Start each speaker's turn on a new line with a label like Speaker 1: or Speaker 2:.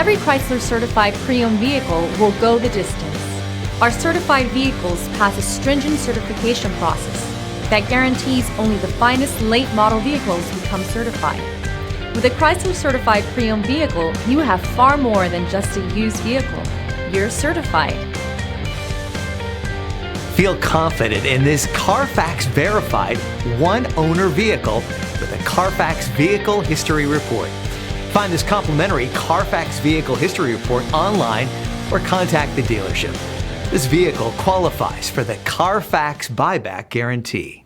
Speaker 1: Every Chrysler certified pre-owned vehicle will go the distance. Our certified vehicles pass a stringent certification process that guarantees only the finest late model vehicles become certified. With a Chrysler certified pre-owned vehicle, you have far more than just a used vehicle. You're certified.
Speaker 2: Feel confident in this Carfax verified one-owner vehicle with a Carfax Vehicle History Report. Find this complimentary Carfax Vehicle History Report online or contact the dealership. This vehicle qualifies for the Carfax Buyback Guarantee.